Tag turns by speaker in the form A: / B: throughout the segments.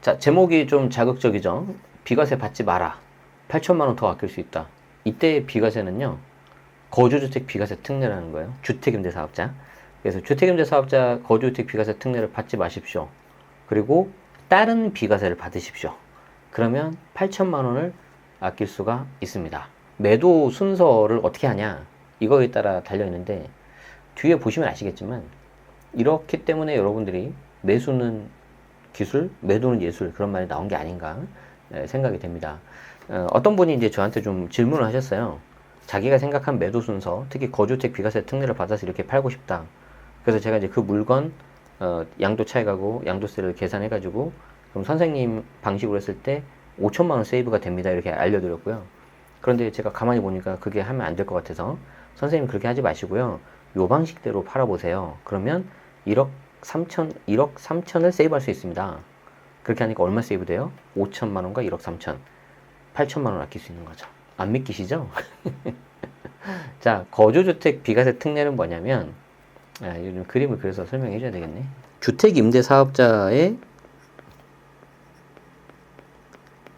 A: 자, 제목이 좀 자극적이죠. 비과세 받지 마라. 8천만 원 더 아낄 수 있다. 이때의 비과세는요. 거주주택 비과세 특례라는 거예요. 주택임대사업자. 그래서 주택임대사업자 거주주택 비과세 특례를 받지 마십시오. 그리고 다른 비과세를 받으십시오. 그러면 8천만 원을 아낄 수가 있습니다. 매도 순서를 어떻게 하냐 이거에 따라 달려있는데 뒤에 보시면 아시겠지만 이렇기 때문에 여러분들이 매수는 기술, 매도는 예술 그런 말이 나온 게 아닌가 생각이 됩니다. 어떤 분이 이제 저한테 좀 질문을 하셨어요. 자기가 생각한 매도 순서, 특히 거주택 비과세 특례를 받아서 이렇게 팔고 싶다. 그래서 제가 이제 그 물건 양도 차익하고 양도세를 계산해가지고 그럼 선생님 방식으로 했을 때 5천만 원 세이브가 됩니다. 이렇게 알려드렸고요. 그런데 제가 가만히 보니까 그게 하면 안 될 것 같아서 선생님 그렇게 하지 마시고요. 요 방식대로 팔아보세요. 그러면 1억 3천을 세이브할 수 있습니다. 그렇게 하니까 얼마 세이브 돼요? 5천만 원과 1억 3천. 8천만 원 아낄 수 있는 거죠. 안 믿기시죠? 자, 거주주택 비과세 특례는 뭐냐면 요즘 그림을 그려서 설명해 줘야 되겠네. 주택임대사업자의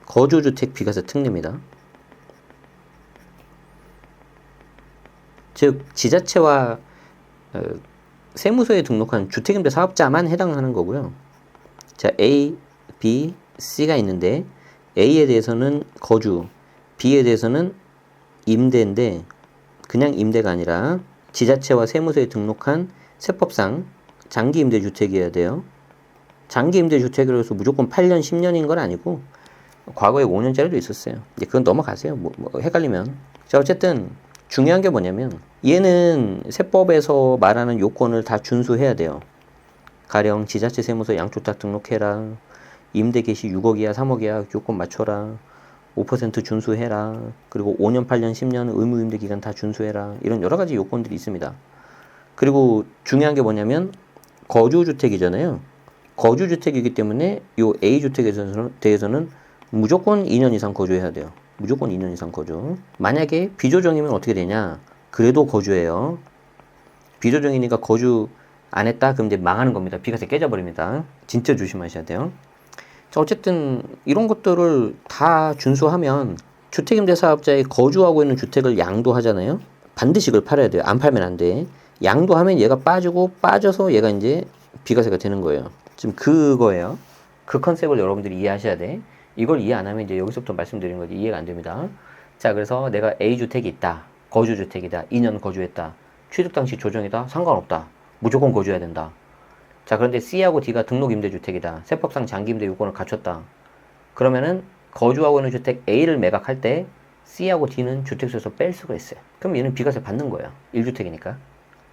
A: 거주주택 비과세 특례입니다. 즉 지자체와 세무서에 등록한 주택임대사업자만 해당하는 거고요. 자, A, B, C가 있는데 A에 대해서는 거주, B에 대해서는 임대인데 그냥 임대가 아니라 지자체와 세무서에 등록한 세법상 장기임대주택이어야 돼요. 장기임대주택이라고 해서 무조건 8년, 10년인 건 아니고 과거에 5년짜리도 있었어요. 이제 그건 넘어가세요. 뭐 헷갈리면. 자, 어쨌든 중요한 게 뭐냐면 얘는 세법에서 말하는 요건을 다 준수해야 돼요. 가령 지자체 세무서 양쪽 다 등록해라. 임대 개시 6억이야 3억이야 요건 맞춰라. 5% 준수해라. 그리고 5년 8년 10년 의무 임대 기간 다 준수해라. 이런 여러 가지 요건들이 있습니다. 그리고 중요한 게 뭐냐면 거주주택이잖아요. 거주주택이기 때문에 요 A주택에 대해서는 무조건 2년 이상 거주해야 돼요. 무조건 2년 이상 거주. 만약에 비조정이면 어떻게 되냐? 그래도 거주해요. 비조정이니까 거주 안 했다? 그럼 이제 망하는 겁니다. 비과세 깨져버립니다. 진짜 조심하셔야 돼요. 자, 어쨌든 이런 것들을 다 준수하면 주택임대사업자의 거주하고 있는 주택을 양도하잖아요. 반드시 그걸 팔아야 돼요. 안 팔면 안 돼. 양도하면 얘가 빠져서 얘가 이제 비과세가 되는 거예요. 지금 그거예요. 그 컨셉을 여러분들이 이해하셔야 돼. 이걸 이해 안 하면 이제 여기서부터 말씀드린 거지 이해가 안 됩니다. 자, 그래서 내가 A주택이 있다. 거주주택이다. 2년 거주했다. 취득 당시 조정이다. 상관없다. 무조건 거주해야 된다. 자, 그런데 C하고 D가 등록임대주택이다. 세법상 장기임대 요건을 갖췄다. 그러면은 거주하고 있는 주택 A를 매각할 때 C하고 D는 주택수에서 뺄 수가 있어요. 그럼 얘는 비과세 받는 거예요. 1주택이니까.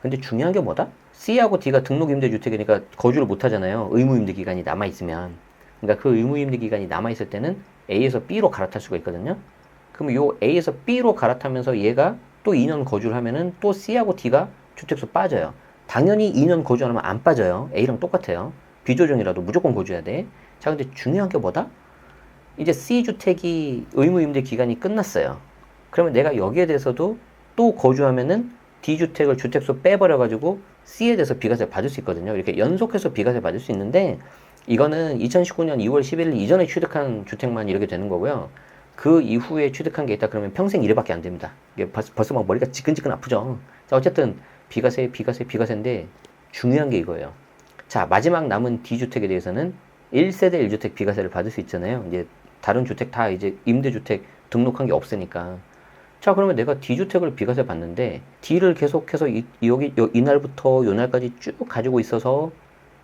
A: 근데 중요한 게 뭐다? C하고 D가 등록임대주택이니까 거주를 못 하잖아요. 의무임대 기간이 남아있으면. 그러니까 그 의무임대 기간이 남아있을 때는 A에서 B로 갈아탈 수가 있거든요. 그럼 요 A에서 B로 갈아타면서 얘가 또 2년 거주를 하면은 또 C하고 D가 주택수 빠져요. 당연히 2년 거주 안 하면 안 빠져요. A랑 똑같아요. 비조정이라도 무조건 거주해야 돼. 자, 근데 중요한 게 뭐다? 이제 C주택이 의무임대 기간이 끝났어요. 그러면 내가 여기에 대해서도 또 거주하면은 D주택을 주택수 빼버려가지고 C에 대해서 비과세 받을 수 있거든요. 이렇게 연속해서 비과세 받을 수 있는데 이거는 2019년 2월 11일 이전에 취득한 주택만 이렇게 되는 거고요. 그 이후에 취득한 게 있다 그러면 평생 이래밖에 안 됩니다. 이게 벌써 막 머리가 지끈지끈 아프죠. 자, 어쨌든 비과세인데 중요한 게 이거예요. 자, 마지막 남은 D주택에 대해서는 1세대 1주택 비과세를 받을 수 있잖아요. 이제 다른 주택 다 이제 임대주택 등록한 게 없으니까. 자, 그러면 내가 D주택을 비과세 받는데 D를 계속해서 이날부터 요날까지 쭉 가지고 있어서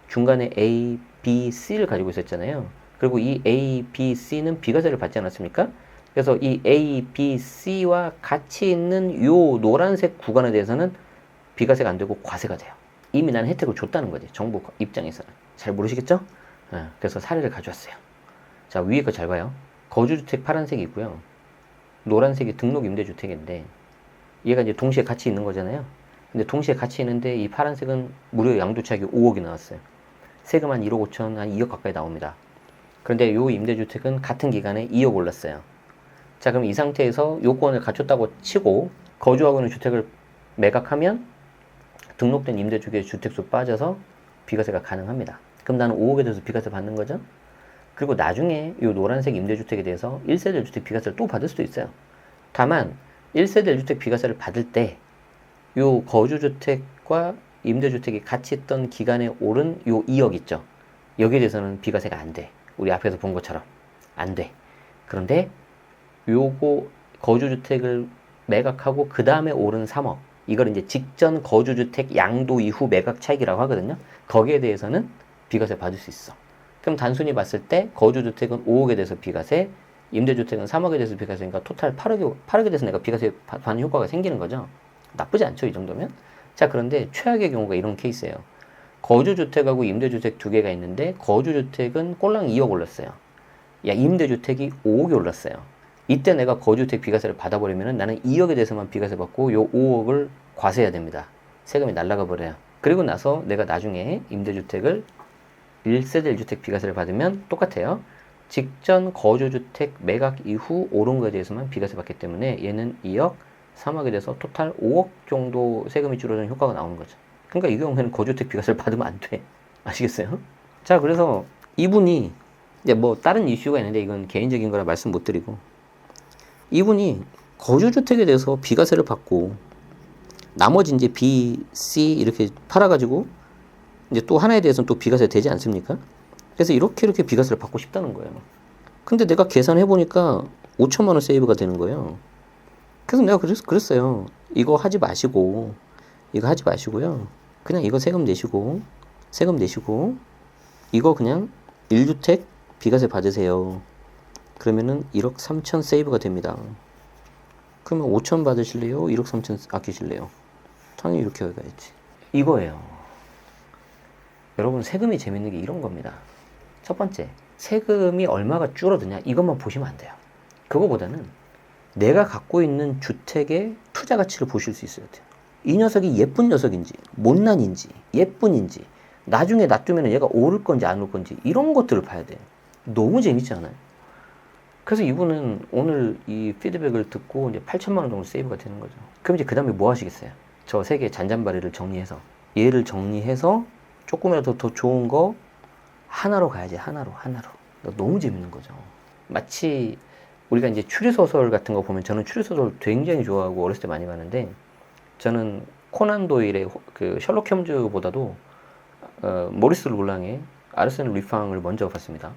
A: 중간에 A, B, C를 가지고 있었잖아요. 그리고 이 A, B, C는 비과세를 받지 않았습니까? 그래서 이 A, B, C와 같이 있는 요 노란색 구간에 대해서는 비과세가 안 되고 과세가 돼요. 이미 난 혜택을 줬다는 거지. 정부 입장에서는. 잘 모르시겠죠? 그래서 사례를 가져왔어요. 자, 위에 거 잘 봐요. 거주주택 파란색이 있고요. 노란색이 등록임대주택인데 얘가 이제 동시에 같이 있는 거잖아요. 근데 동시에 같이 있는데 이 파란색은 무려 양도차익이 5억이 나왔어요. 세금 한 1억 5천, 한 2억 가까이 나옵니다. 그런데 요 임대주택은 같은 기간에 2억 올랐어요. 자, 그럼 이 상태에서 요건을 갖췄다고 치고 거주하고 있는 주택을 매각하면 등록된 임대주택의 주택수 빠져서 비과세가 가능합니다. 그럼 나는 5억에 대해서 비과세 받는 거죠? 그리고 나중에 이 노란색 임대주택에 대해서 1세대 1주택 비과세를 또 받을 수도 있어요. 다만 1세대 1주택 비과세를 받을 때 이 거주주택과 임대주택이 같이 있던 기간에 오른 요 2억 있죠. 여기에 대해서는 비과세가 안 돼. 우리 앞에서 본 것처럼 안 돼. 그런데 요거 거주주택을 매각하고 그 다음에 오른 3억, 이걸 이제 직전 거주주택 양도 이후 매각 차익이라고 하거든요. 거기에 대해서는 비과세 받을 수 있어. 그럼 단순히 봤을 때 거주주택은 5억에 대해서 비과세, 임대주택은 3억에 대해서 비과세니까 토탈 8억에 대해서 내가 비과세 받는 효과가 생기는 거죠. 나쁘지 않죠, 이 정도면? 자, 그런데 최악의 경우가 이런 케이스예요. 거주주택하고 임대주택 두 개가 있는데 거주주택은 꼴랑 2억 올랐어요. 야, 임대주택이 5억이 올랐어요. 이때 내가 거주주택 비과세를 받아버리면 나는 2억에 대해서만 비과세 받고 요 5억을 과세해야 됩니다. 세금이 날아가 버려요. 그리고 나서 내가 나중에 임대주택을 1세대 1주택 비과세를 받으면 똑같아요. 직전 거주주택 매각 이후 오른 거에 대해서만 비과세 받기 때문에 얘는 2억, 3억에 대해서 토탈 5억 정도 세금이 줄어드는 효과가 나오는 거죠. 그러니까 이 경우에는 거주주택 비과세를 받으면 안 돼. 아시겠어요? 자, 그래서 이분이 이제 뭐 다른 이슈가 있는데 이건 개인적인 거라 말씀 못 드리고, 이분이 거주주택에 대해서 비과세를 받고 나머지 이제 B, C 이렇게 팔아가지고 이제 또 하나에 대해서는 또 비과세 되지 않습니까? 그래서 이렇게 비과세를 받고 싶다는 거예요. 근데 내가 계산해 보니까 5천만 원 세이브가 되는 거예요. 그래서 내가 그랬어요. 이거 하지 마시고요. 그냥 이거 세금 내시고 이거 그냥 1주택 비과세 받으세요. 그러면은 1억 3천 세이브가 됩니다. 그러면 5천 받으실래요? 1억 3천 아끼실래요? 당연히 이렇게 가야지. 이거예요. 여러분, 세금이 재밌는 게 이런 겁니다. 첫 번째, 세금이 얼마가 줄어드냐 이것만 보시면 안 돼요. 그거보다는 내가 갖고 있는 주택의 투자 가치를 보실 수 있어야 돼요. 이 녀석이 예쁜 녀석인지 못난인지 예쁜인지 나중에 놔두면 얘가 오를 건지 안 오를 건지 이런 것들을 봐야 돼요. 너무 재밌지 않아요? 그래서 이분은 오늘 이 피드백을 듣고 이제 8천만 원 정도 세이브가 되는 거죠. 그럼 이제 그 다음에 뭐 하시겠어요? 저 세 개 잔잔바리를 정리해서 얘를 정리해서 조금이라도 더 좋은 거 하나로 가야지. 하나로. 너무 재밌는 거죠. 마치 우리가 이제 추리소설 같은 거 보면, 저는 추리소설 굉장히 좋아하고 어렸을 때 많이 봤는데, 저는 코난 도일의 그 셜록 홈즈보다도 모리스 르블랑의 아르센 루팡을 먼저 봤습니다.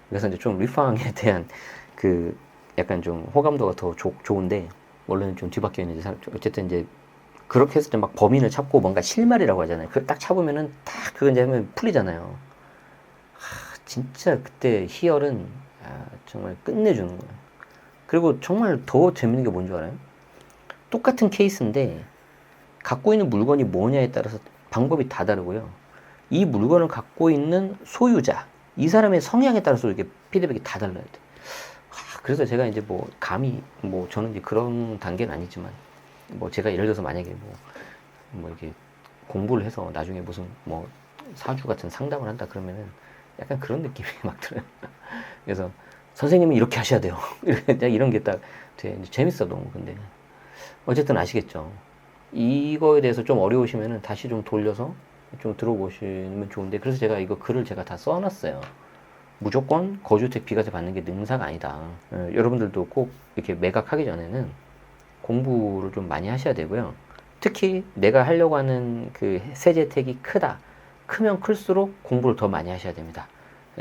A: 그래서 이제 좀 루팡에 대한 그 약간 좀 호감도가 더 좋은데, 원래는 좀 뒤바뀌어 있는데, 어쨌든 이제 그렇게 했을 때 막 범인을 찾고 뭔가 실마리라고 하잖아요. 그걸 딱 잡으면은 딱 그거 이제 하면 풀리잖아요. 진짜 그때 희열은 정말 끝내주는 거예요. 그리고 정말 더 재밌는 게 뭔 줄 알아요? 똑같은 케이스인데 갖고 있는 물건이 뭐냐에 따라서 방법이 다 다르고요. 이 물건을 갖고 있는 소유자, 이 사람의 성향에 따라서 이렇게 피드백이 다 달라야 돼. 그래서 제가 이제 뭐 감히 뭐 저는 이제 그런 단계는 아니지만, 뭐 제가 예를 들어서 만약에 뭐 이렇게 공부를 해서 나중에 무슨 뭐 사주 같은 상담을 한다 그러면은 약간 그런 느낌이 막 들어요. 그래서 선생님은 이렇게 하셔야 돼요. 이런 게 딱 돼. 재밌어 너무. 근데 어쨌든 아시겠죠. 이거에 대해서 좀 어려우시면은 다시 좀 돌려서 좀 들어보시면 좋은데, 그래서 제가 이거 글을 제가 다 써놨어요. 무조건 거주택 비과세 받는 게 능사가 아니다. 여러분들도 꼭 이렇게 매각하기 전에는 공부를 좀 많이 하셔야 되고요. 특히 내가 하려고 하는 그 세제 혜택이 크면 클수록 공부를 더 많이 하셔야 됩니다.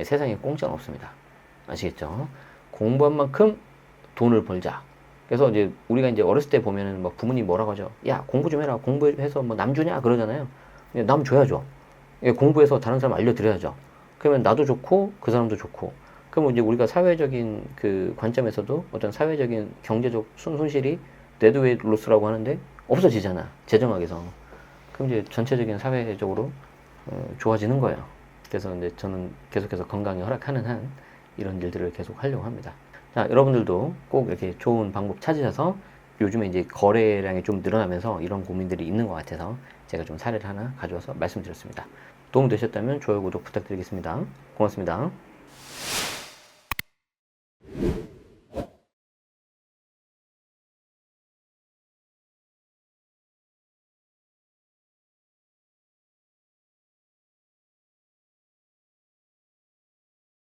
A: 세상에 공짜는 없습니다. 아시겠죠? 공부한 만큼 돈을 벌자. 그래서 이제 우리가 이제 어렸을 때 보면은 막 부모님 뭐라고 하죠? 야, 공부 좀 해라. 공부해서 뭐 남 주냐? 그러잖아요. 남 줘야죠. 공부해서 다른 사람 알려드려야죠. 그러면 나도 좋고 그 사람도 좋고. 그러면 이제 우리가 사회적인 그 관점에서도 어떤 사회적인 경제적 손실이 데드웨이 로스라고 하는데 없어지잖아. 재정학에서. 그럼 이제 전체적인 사회적으로 좋아지는 거예요. 그래서 이제 저는 계속해서 건강이 허락하는 한 이런 일들을 계속 하려고 합니다. 자, 여러분들도 꼭 이렇게 좋은 방법 찾으셔서, 요즘에 이제 거래량이 좀 늘어나면서 이런 고민들이 있는 것 같아서 제가 좀 사례를 하나 가져와서 말씀드렸습니다. 도움 되셨다면 좋아요, 구독 부탁드리겠습니다. 고맙습니다.